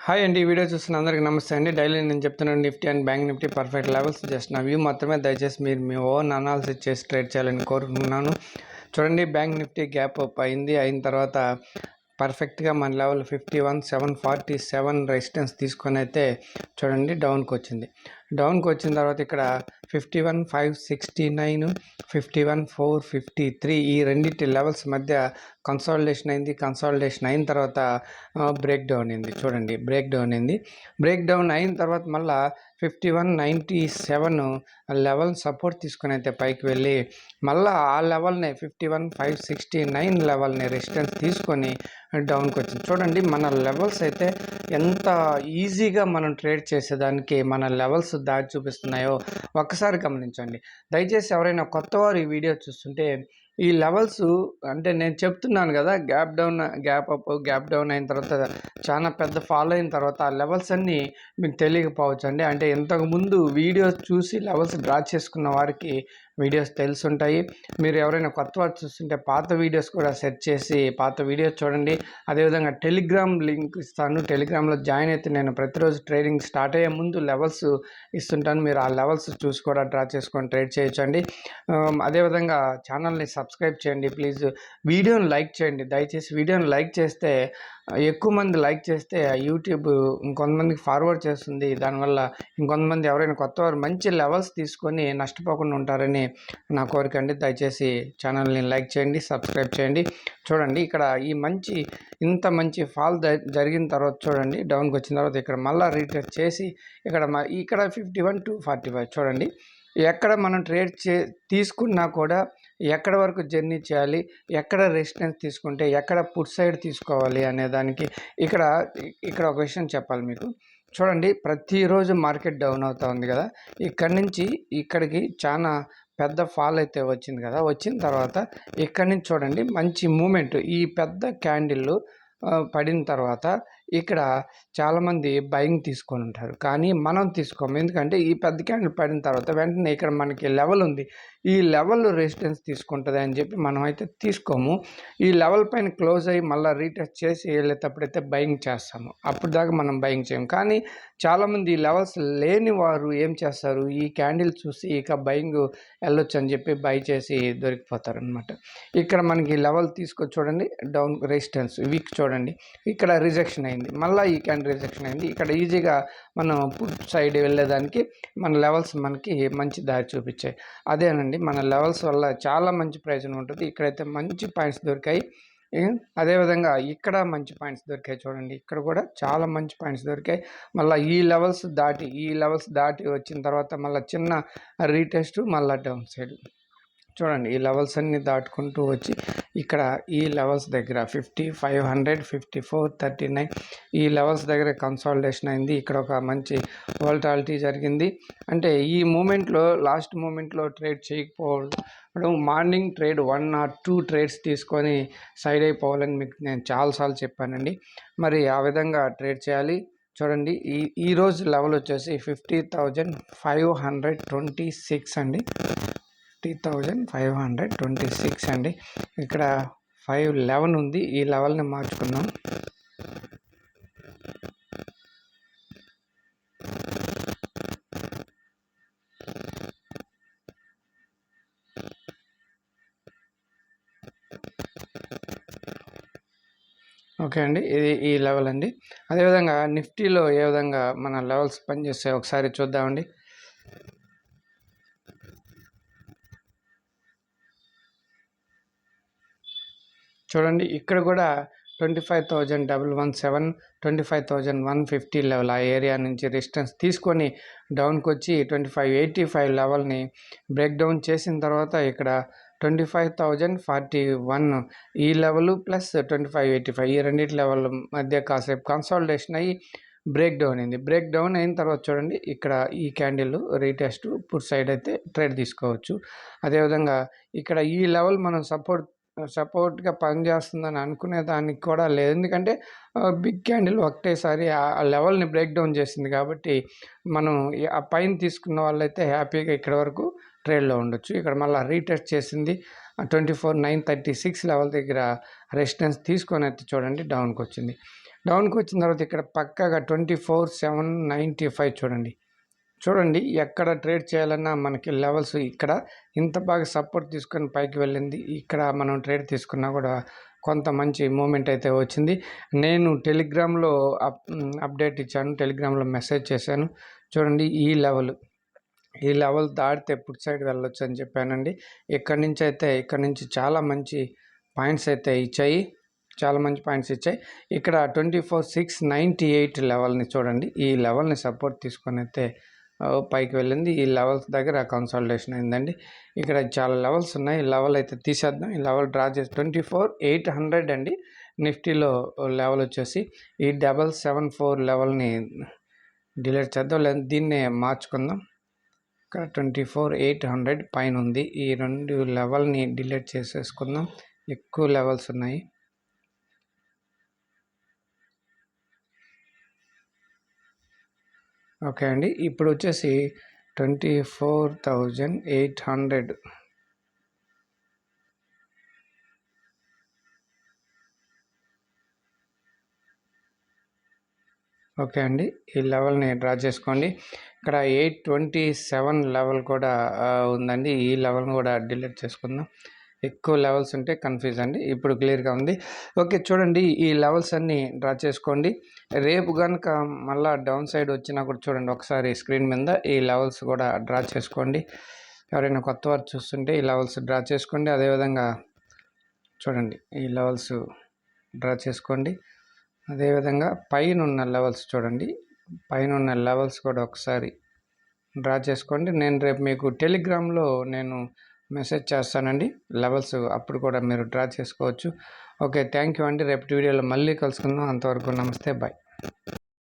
Hi అండి. ఈ video చూస్తున్న అందరికీ నమస్తే అండి. డైలీ నేను చెప్తున్నాను Nifty and bank Nifty perfect levels just నా వ్యూ మాత్రమే. దయచేసి మీరు మీ ఓన్ అనాలిసిస్ చేసి ట్రేడ్ చేయాలని కోరుకుంటున్నాను. చూడండి, బ్యాంక్ నిఫ్టీ గ్యాప్ అప్ అయింది. అయిన తర్వాత పర్ఫెక్ట్గా మన లెవెల్ 51,747 రెసిస్టెన్స్ తీసుకొని అయితే చూడండి డౌన్కి వచ్చింది. డౌన్కి వచ్చిన తర్వాత ఇక్కడ 51,569, 51,453 ఈ రెండింటి లెవెల్స్ మధ్య కన్సాలిడేషన్ అయింది. కన్సాలిడేషన్ అయిన తర్వాత బ్రేక్ డౌన్ అయింది. చూడండి, బ్రేక్ డౌన్ అయింది. బ్రేక్ డౌన్ అయిన తర్వాత మళ్ళీ 51,97 లెవెల్ సపోర్ట్ తీసుకొని అయితే పైకి వెళ్ళి మళ్ళీ ఆ లెవెల్ని 51,569 లెవెల్ని రెసిస్టెన్స్ తీసుకొని డౌన్కి వచ్చింది. చూడండి, మన లెవెల్స్ అయితే ఎంత ఈజీగా మనం ట్రేడ్ చేసేదానికి మన లెవెల్స్ దారి చూపిస్తున్నాయో ఒక్కసారి గమనించండి. దయచేసి ఎవరైనా కొత్తవారు ఈ వీడియో చూస్తుంటే ఈ లెవెల్స్ అంటే నేను చెప్తున్నాను కదా, gap down, gap up, gap down అయిన తర్వాత చాలా పెద్ద ఫాలో అయిన తర్వాత ఆ లెవెల్స్ అన్నీ మీకు తెలియకపోవచ్చు అండి. అంటే ఇంతకుముందు వీడియోస్ చూసి లెవెల్స్ డ్రా చేసుకున్న వారికి వీడియోస్ తెలుసుంటాయి. మీరు ఎవరైనా కొత్త వారు చూస్తుంటే పాత వీడియోస్ కూడా సెర్చ్ చేసి పాత వీడియోస్ చూడండి. అదేవిధంగా టెలిగ్రామ్ లింక్ ఇస్తాను. టెలిగ్రామ్లో జాయిన్ అయితే నేను ప్రతిరోజు ట్రేడింగ్ స్టార్ట్ అయ్యే ముందు లెవెల్స్ ఇస్తుంటాను. మీరు ఆ లెవెల్స్ చూసి కూడా డ్రా చేసుకొని ట్రేడ్ చేయొచ్చండి. అదేవిధంగా ఛానల్ని సబ్స్క్రైబ్ చేయండి ప్లీజ్. వీడియోని లైక్ చేయండి. దయచేసి వీడియోని లైక్ చేస్తే, ఎక్కువ మంది లైక్ చేస్తే యూట్యూబ్ ఇంకొంతమందికి ఫార్వర్డ్ చేస్తుంది. దానివల్ల ఇంకొంతమంది ఎవరైనా కొత్తవారు మంచి లెవెల్స్ తీసుకొని నష్టపోకుండా ఉంటారని నా కోరిక అండి. దయచేసి ఛానల్ని లైక్ చేయండి, సబ్స్క్రైబ్ చేయండి. చూడండి, ఇక్కడ ఈ ఇంత మంచి ఫాల్ జరిగిన తర్వాత చూడండి డౌన్కి వచ్చిన తర్వాత ఇక్కడ మళ్ళీ రీటెస్ట్ చేసి ఇక్కడ 51,245 చూడండి. ఎక్కడ మనం ట్రేడ్ తీసుకున్నా కూడా ఎక్కడ వరకు జర్నీ చేయాలి, ఎక్కడ రెసిస్టెన్స్ తీసుకుంటే ఎక్కడ పుట్ సైడ్ తీసుకోవాలి అనే దానికి ఇక్కడ ఒక విషయం చెప్పాలి మీకు. చూడండి, ప్రతిరోజు మార్కెట్ డౌన్ అవుతూ ఉంది కదా. ఇక్కడి నుంచి ఇక్కడికి చాలా పెద్ద ఫాల్ అయితే వచ్చింది కదా. వచ్చిన తర్వాత ఇక్కడి నుంచి చూడండి మంచి మూమెంట్, ఈ పెద్ద క్యాండిల్ పడిన తర్వాత ఇక్కడ చాలామంది బయింగ్ తీసుకొని ఉంటారు, కానీ మనం తీసుకోము. ఎందుకంటే ఈ పెద్ద క్యాండిల్ పడిన తర్వాత వెంటనే ఇక్కడ మనకి లెవెల్ ఉంది, ఈ లెవెల్ రెసిస్టెన్స్ తీసుకుంటుంది అని చెప్పి మనం అయితే తీసుకోము. ఈ లెవెల్ పైన క్లోజ్ అయ్యి మళ్ళీ రీటెస్ట్ చేసి వెళ్ళేటప్పుడైతే బయింగ్ చేస్తాము. అప్పుడు దాకా మనం బయింగ్ చేయము. కానీ చాలామంది ఈ లెవెల్స్ లేని వారు ఏం చేస్తారు, ఈ క్యాండిల్ చూసి ఇక బయింగ్ వెళ్ళొచ్చు అని చెప్పి బై చేసి దొరికిపోతారు అనమాట. ఇక్కడ మనకి లెవెల్ తీసుకొచ్చి చూడండి, డౌన్ రెసిస్టెన్స్ వీక్ చూడండి, ఇక్కడ రిజెక్షన్ అయింది. మళ్ళీ ఈ క్యాండిల్ రిజెక్షన్ అయింది. ఇక్కడ ఈజీగా మనం పుట్ సైడ్ వెళ్ళేదానికి మన లెవెల్స్ మనకి మంచి దారి చూపించాయి. అదేనండి, మన లెవెల్స్ వల్ల చాలా మంచి ప్రయోజనం ఉంటుంది. ఇక్కడైతే మంచి పాయింట్స్ దొరికాయి. అదేవిధంగా ఇక్కడ మంచి పాయింట్స్ దొరికాయి. చూడండి, ఇక్కడ కూడా చాలా మంచి పాయింట్స్ దొరికాయి. మళ్ళీ ఈ లెవెల్స్ దాటి వచ్చిన తర్వాత మళ్ళీ చిన్న రీటెస్ట్, మళ్ళీ డౌన్ సైడ్ చూడండి. ఈ లెవెల్స్ అన్ని దాటుకుంటూ వచ్చి ఇక్కడ ఈ లెవెల్స్ దగ్గర 50,500, 54,39 ఈ లెవెల్స్ దగ్గర కన్సాలిడేషన్ అయింది. ఇక్కడ ఒక మంచి వోల్టాలిటీ జరిగింది. అంటే ఈ మూమెంట్లో, లాస్ట్ మూమెంట్లో ట్రేడ్ చేయకపోవడం, మార్నింగ్ ట్రేడ్ 1 or 2 ట్రేడ్స్ తీసుకొని సైడ్ అయిపోవాలని మీకు నేను చాలాసార్లు చెప్పానండి. మరి ఆ విధంగా ట్రేడ్ చేయాలి. చూడండి, ఈరోజు లెవెల్ వచ్చేసి 50,526 అండి. 50,526 అండి. ఇక్కడ 511 ఉంది. ఈ లెవెల్ని మార్చుకుందాం. ఓకే అండి, ఇది ఈ లెవెల్ అండి. అదేవిధంగా నిఫ్టీలో ఏ విధంగా మన లెవెల్స్ పనిచేస్తాయో ఒకసారి చూద్దామండి. చూడండి, ఇక్కడ కూడా 25,117, 25,150 లెవెల్ ఆ ఏరియా నుంచి రెసిస్టెన్స్ తీసుకొని డౌన్కి వచ్చి 2585 లెవెల్ని బ్రేక్ డౌన్ చేసిన తర్వాత ఇక్కడ 25,041 ఈ లెవెల్ ప్లస్ 2585 ఈ రెండింటి లెవెల్ మధ్య కాసేపు కన్సాలిడేషన్ అయ్యి బ్రేక్ డౌన్ అయింది. బ్రేక్ డౌన్ అయిన తర్వాత చూడండి, ఇక్కడ ఈ క్యాండిల్ రీటెస్ట్ పుట్ సైడ్ అయితే ట్రేడ్ తీసుకోవచ్చు. అదేవిధంగా ఇక్కడ ఈ లెవెల్ మనం సపోర్ట్గా పనిచేస్తుందని అనుకునే దానికి కూడా లేదు. ఎందుకంటే బిగ్ క్యాండిల్ ఒకటేసారి ఆ లెవెల్ని బ్రేక్ డౌన్ చేసింది కాబట్టి మనం ఆ పైన తీసుకున్న వాళ్ళైతే హ్యాపీగా ఇక్కడ వరకు ట్రేడ్లో ఉండొచ్చు. ఇక్కడ మళ్ళీ రీటెస్ట్ చేసింది 24,936 లెవెల్ దగ్గర రెసిస్టెన్స్ తీసుకొని అయితే చూడండి డౌన్కి వచ్చింది. డౌన్కి వచ్చిన తర్వాత ఇక్కడ పక్కాగా 24,795 చూడండి ఎక్కడ ట్రేడ్ చేయాలన్నా మనకి లెవెల్స్ ఇక్కడ ఇంత బాగా సపోర్ట్ తీసుకొని పైకి వెళ్ళింది. ఇక్కడ మనం ట్రేడ్ తీసుకున్నా కూడా కొంత మంచి మూమెంట్ అయితే వచ్చింది. నేను టెలిగ్రామ్లో అప్డేట్ ఇచ్చాను, టెలిగ్రామ్లో మెసేజ్ చేశాను. చూడండి ఈ లెవెల్ దాటితే పుట్ సైడ్ వెళ్ళొచ్చు అని చెప్పానండి. ఇక్కడ నుంచి చాలా మంచి పాయింట్స్ అయితే ఇచ్చాయి. ఇక్కడ 24,698 లెవెల్ని చూడండి. ఈ లెవెల్ని సపోర్ట్ తీసుకొని అయితే పైకి వెళ్ళింది. ఈ లెవెల్స్ దగ్గర కన్సాలిడేషన్ అయిందండి. ఇక్కడ చాలా లెవెల్స్ ఉన్నాయి. ఈ లెవెల్ అయితే తీసేద్దాం. ఈ లెవెల్ డ్రా చేసి 24,800 అండి. నిఫ్టీలో లెవెల్ వచ్చేసి ఈ 774 లెవెల్ని డిలీట్ చేద్దాం, లేదా దీన్నే మార్చుకుందాం. ఇక్కడ 24,800 పైన ఉంది. ఈ 2 లెవెల్ని డిలీట్ చేసేసుకుందాం. ఎక్కువ లెవెల్స్ ఉన్నాయి. ఓకే అండి, ఇప్పుడు వచ్చేసి 24,800 ఓకే అండి, ఈ లెవెల్ని డ్రా చేసుకోండి. ఇక్కడ 827 లెవెల్ కూడా ఉందండి. ఈ లెవెల్ని కూడా డిలీట్ చేసుకుందాం. ఎక్కువ లెవెల్స్ ఉంటే కన్ఫ్యూజ్ అండి. ఇప్పుడు క్లియర్గా ఉంది. ఓకే, చూడండి ఈ లెవెల్స్ అన్నీ డ్రా చేసుకోండి. రేపు కనుక మళ్ళీ డౌన్ సైడ్ వచ్చినా కూడా చూడండి ఒకసారి స్క్రీన్ మీద ఈ లెవెల్స్ కూడా డ్రా చేసుకోండి. ఎవరైనా కొత్త వారు చూస్తుంటే ఈ లెవెల్స్ డ్రా చేసుకోండి. అదేవిధంగా చూడండి ఈ లెవెల్స్ డ్రా చేసుకోండి. అదేవిధంగా పైన ఉన్న లెవెల్స్ చూడండి, పైన ఉన్న లెవెల్స్ కూడా ఒకసారి డ్రా చేసుకోండి. నేను రేపు మీకు టెలిగ్రామ్లో మెసేజ్ చేస్తానండి లెవెల్స్, అప్పుడు కూడా మీరు డ్రా చేసుకోవచ్చు. ఓకే, థ్యాంక్ యూ అండి. రేపటి వీడియోలో మళ్ళీ కలుసుకుందాం. అంతవరకు నమస్తే, బాయ్.